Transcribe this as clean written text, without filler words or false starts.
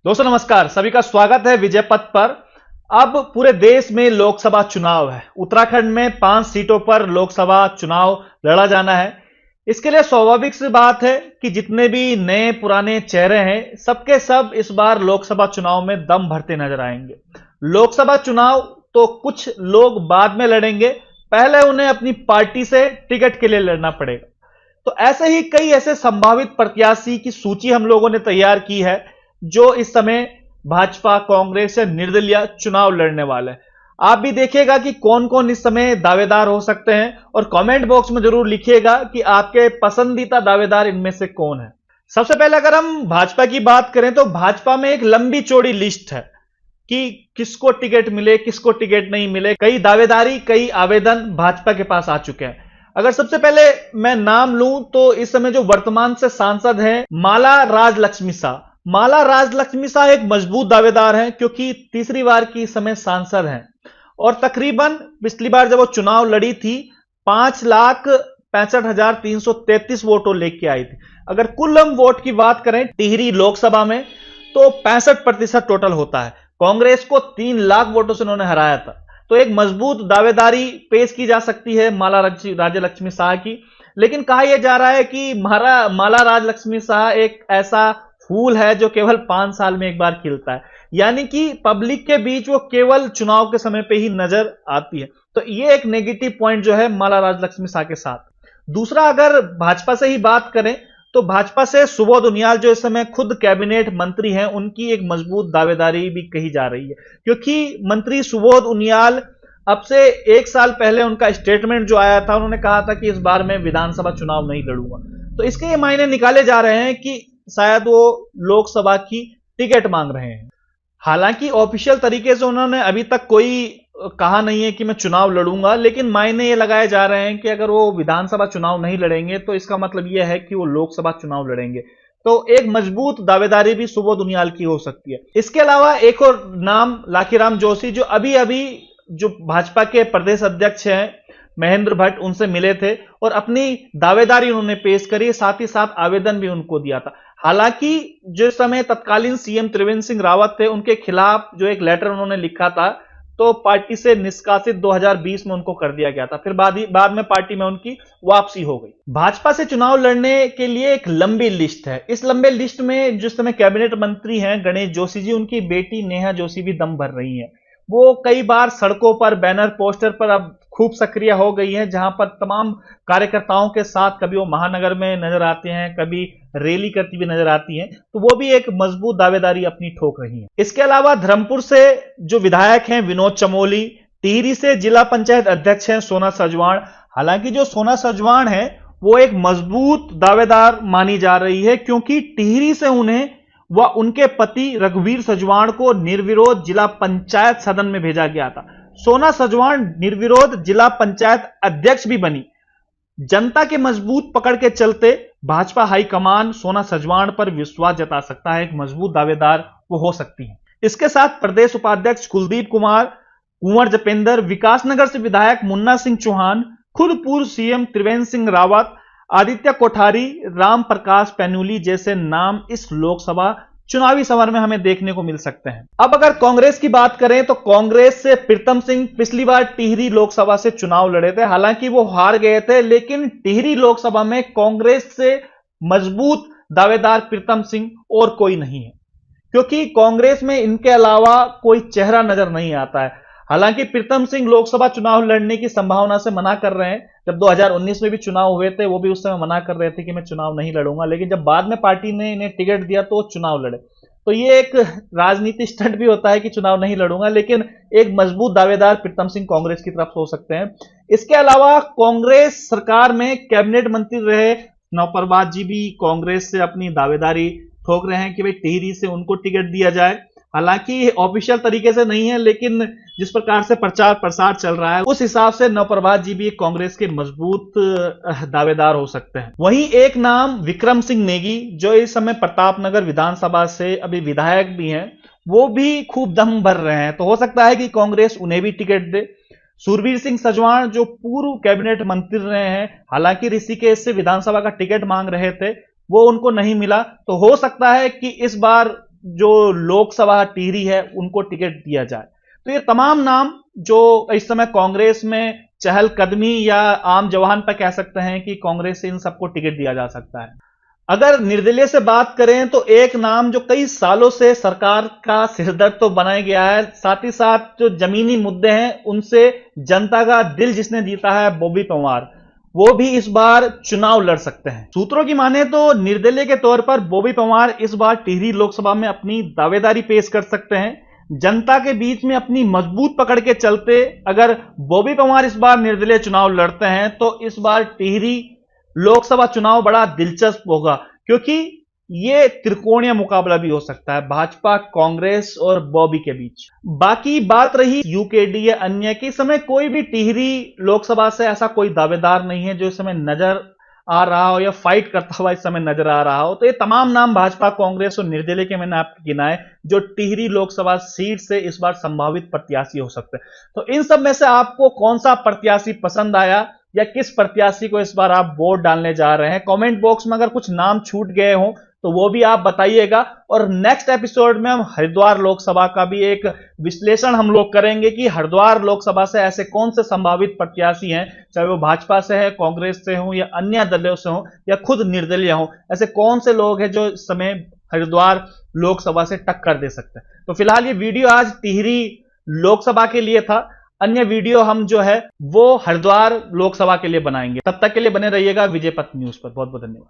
दोस्तों नमस्कार, सभी का स्वागत है विजय पथ पर। अब पूरे देश में लोकसभा चुनाव है। उत्तराखंड में 5 सीटों पर लोकसभा चुनाव लड़ा जाना है। इसके लिए स्वाभाविक सी बात है कि जितने भी नए पुराने चेहरे हैं, सबके सब इस बार लोकसभा चुनाव में दम भरते नजर आएंगे। लोकसभा चुनाव तो कुछ लोग बाद में लड़ेंगे, पहले उन्हें अपनी पार्टी से टिकट के लिए लड़ना पड़ेगा। तो ऐसे ही कई ऐसे संभावित प्रत्याशी की सूची हम लोगों ने तैयार की है, जो इस समय भाजपा, कांग्रेस या निर्दलीय चुनाव लड़ने वाले हैं। आप भी देखिएगा कि कौन कौन इस समय दावेदार हो सकते हैं और कमेंट बॉक्स में जरूर लिखिएगा कि आपके पसंदीदा दावेदार इनमें से कौन है। सबसे पहले अगर हम भाजपा की बात करें तो भाजपा में एक लंबी चौड़ी लिस्ट है कि किसको टिकट मिले, किसको टिकट नहीं मिले। कई दावेदारी, कई आवेदन भाजपा के पास आ चुके हैं। अगर सबसे पहले मैं नाम लूं तो इस समय जो वर्तमान से सांसद हैं माला राजलक्ष्मी शाह। माला राजलक्ष्मी शाह एक मजबूत दावेदार हैं क्योंकि तीसरी बार की इस समय सांसद हैं और तकरीबन पिछली बार जब वो चुनाव लड़ी थी 5,65,333 वोटों लेके आई थी। अगर कुल हम वोट की बात करें टिहरी लोकसभा में तो 65% टोटल होता है। कांग्रेस को 3 लाख वोटों से उन्होंने हराया था। तो एक मजबूत दावेदारी पेश की जा सकती है माला राजलक्ष्मी शाह की। लेकिन कहा यह जा रहा है कि माला राजलक्ष्मी शाह एक ऐसा फूल है जो केवल 5 साल में एक बार खिलता है, यानी कि पब्लिक के बीच वो केवल चुनाव के समय पे ही नजर आती है। तो ये एक नेगेटिव पॉइंट जो है माला राजलक्ष्मी शाह के साथ। दूसरा, अगर भाजपा से ही बात करें तो भाजपा से सुबोध उनियाल जो इस समय खुद कैबिनेट मंत्री हैं, उनकी एक मजबूत दावेदारी भी कही जा रही है क्योंकि मंत्री सुबोध उनियाल अब से 1 साल पहले उनका स्टेटमेंट जो आया था, उन्होंने कहा था कि इस बार मैं विधानसभा चुनाव नहीं लड़ूंगा। तो इसके ये मायने निकाले जा रहे हैं कि शायद वो लोकसभा की टिकट मांग रहे हैं। हालांकि ऑफिशियल तरीके से उन्होंने अभी तक कोई कहा नहीं है कि मैं चुनाव लड़ूंगा, लेकिन मायने ये लगाए जा रहे हैं कि अगर वो विधानसभा चुनाव नहीं लड़ेंगे तो इसका मतलब यह है कि वो लोकसभा चुनाव लड़ेंगे। तो एक मजबूत दावेदारी भी सुबोध उनियाल की हो सकती है। इसके अलावा एक और नाम लाखीराम जोशी, जो अभी अभी जो भाजपा के प्रदेश अध्यक्ष हैं महेंद्र भट्ट, उनसे मिले थे और अपनी दावेदारी उन्होंने पेश करी, साथ ही साथ आवेदन भी उनको दिया था। हालांकि जिस समय तत्कालीन सीएम त्रिवेंद्र सिंह रावत थे, उनके खिलाफ जो एक लेटर उन्होंने लिखा था तो पार्टी से निष्कासित 2020 में उनको कर दिया गया था। फिर बाद में पार्टी में उनकी वापसी हो गई। भाजपा से चुनाव लड़ने के लिए एक लंबी लिस्ट है। इस लंबे लिस्ट में जिस समय कैबिनेट मंत्री हैं गणेश जोशी जी, उनकी बेटी नेहा जोशी भी दम भर रही है। वो कई बार सड़कों पर, बैनर पोस्टर पर अब खूब सक्रिय हो गई हैं, जहां पर तमाम कार्यकर्ताओं के साथ कभी वो महानगर में नजर आते हैं, कभी रैली करती हुई नजर आती हैं। तो वो भी एक मजबूत दावेदारी अपनी ठोक रही हैं। इसके अलावा धर्मपुर से जो विधायक हैं विनोद चमोली, टिहरी से जिला पंचायत अध्यक्ष हैं सोना सजवाण। हालांकि जो सोना सजवाण है वो एक मजबूत दावेदार मानी जा रही है क्योंकि टिहरी से उन्हें व उनके पति रघुवीर सजवाण को निर्विरोध जिला पंचायत सदन में भेजा गया था। सोना सजवाण निर्विरोध जिला पंचायत अध्यक्ष भी बनी। जनता के मजबूत पकड़ के चलते भाजपा हाईकमान सोना सजवाण पर विश्वास जता सकता है, एक मजबूत दावेदार वो हो सकती है। इसके साथ प्रदेश उपाध्यक्ष कुलदीप कुमार, कुंवर जपेंद्र, विकासनगर से विधायक मुन्ना सिंह चौहान, खुद पूर्व सीएम त्रिवेंद्र सिंह रावत, आदित्य कोठारी, राम प्रकाश पैन्यूली जैसे नाम इस लोकसभा चुनावी समर में हमें देखने को मिल सकते हैं। अब अगर कांग्रेस की बात करें तो कांग्रेस से प्रीतम सिंह पिछली बार टिहरी लोकसभा से चुनाव लड़े थे। हालांकि वो हार गए थे, लेकिन टिहरी लोकसभा में कांग्रेस से मजबूत दावेदार प्रीतम सिंह और कोई नहीं है क्योंकि कांग्रेस में इनके अलावा कोई चेहरा नजर नहीं आता है। हालांकि प्रीतम सिंह लोकसभा चुनाव लड़ने की संभावना से मना कर रहे हैं। जब 2019 में भी चुनाव हुए थे, वो भी उस समय मना कर रहे थे कि मैं चुनाव नहीं लड़ूंगा, लेकिन जब बाद में पार्टी ने इन्हें टिकट दिया तो वो चुनाव लड़े। तो ये एक राजनीति स्टंट भी होता है कि चुनाव नहीं लड़ूंगा, लेकिन एक मजबूत दावेदार प्रीतम सिंह कांग्रेस की तरफ हो सकते हैं। इसके अलावा कांग्रेस सरकार में कैबिनेट मंत्री रहे नवप्रभात जी भी कांग्रेस से अपनी दावेदारी ठोक रहे हैं कि भाई टिहरी से उनको टिकट दिया जाए। हालांकि ऑफिशियल तरीके से नहीं है, लेकिन जिस प्रकार से प्रचार प्रसार चल रहा है उस हिसाब से नवप्रभात जी भी कांग्रेस के मजबूत दावेदार हो सकते हैं। वहीं एक नाम विक्रम सिंह नेगी, जो इस समय प्रतापनगर विधानसभा से अभी विधायक भी हैं, वो भी खूब दम भर रहे हैं। तो हो सकता है कि कांग्रेस उन्हें भी टिकट दे। सुरवीर सिंह सजवाण जो पूर्व कैबिनेट मंत्री रहे हैं, हालांकि ऋषिकेश से विधानसभा का टिकट मांग रहे थे, वो उनको नहीं मिला। तो हो सकता है कि इस बार जो लोकसभा टिहरी है उनको टिकट दिया जाए। तो ये तमाम नाम जो इस समय कांग्रेस में चहलकदमी या आम जवान पर कह सकते हैं कि कांग्रेस से इन सबको टिकट दिया जा सकता है। अगर निर्दलीय से बात करें तो एक नाम जो कई सालों से सरकार का सिरदर्द तो बनाया गया है, साथ ही साथ जो जमीनी मुद्दे हैं उनसे जनता का दिल जिसने जीता है, बॉबी पंवार, वो भी इस बार चुनाव लड़ सकते हैं। सूत्रों की माने तो निर्दलीय के तौर पर बॉबी पंवार इस बार टिहरी लोकसभा में अपनी दावेदारी पेश कर सकते हैं। जनता के बीच में अपनी मजबूत पकड़ के चलते अगर बॉबी पंवार इस बार निर्दलीय चुनाव लड़ते हैं तो इस बार टिहरी लोकसभा चुनाव बड़ा दिलचस्प होगा, क्योंकि ये त्रिकोणीय मुकाबला भी हो सकता है भाजपा, कांग्रेस और बॉबी के बीच। बाकी बात रही यूकेडी या अन्य की, समय कोई भी टिहरी लोकसभा से ऐसा कोई दावेदार नहीं है जो इस समय नजर आ रहा हो या फाइट करता हुआ इस समय नजर आ रहा हो। तो ये तमाम नाम भाजपा, कांग्रेस और निर्दलीय के मैंने आपको गिनाए जो टिहरी लोकसभा सीट से इस बार संभावित प्रत्याशी हो सकते हैं। तो इन सब में से आपको कौन सा प्रत्याशी पसंद आया या किस प्रत्याशी को इस बार आप वोट डालने जा रहे हैं? कमेंट बॉक्स में अगर कुछ नाम छूट गए हों तो वो भी आप बताइएगा। और नेक्स्ट एपिसोड में हम हरिद्वार लोकसभा का भी एक विश्लेषण हम लोग करेंगे कि हरिद्वार लोकसभा से ऐसे कौन से संभावित प्रत्याशी हैं, चाहे वो भाजपा से है, कांग्रेस से हो या अन्य दलों से हो या खुद निर्दलीय हो, ऐसे कौन से लोग हैं जो इस समय हरिद्वार लोकसभा से टक्कर दे सकते हैं। तो फिलहाल ये वीडियो आज टिहरी लोकसभा के लिए था, अन्य वीडियो हम जो है वो हरिद्वार लोकसभा के लिए बनाएंगे। तब तक के लिए बने रहिएगा विजय पथ न्यूज पर। बहुत बहुत धन्यवाद।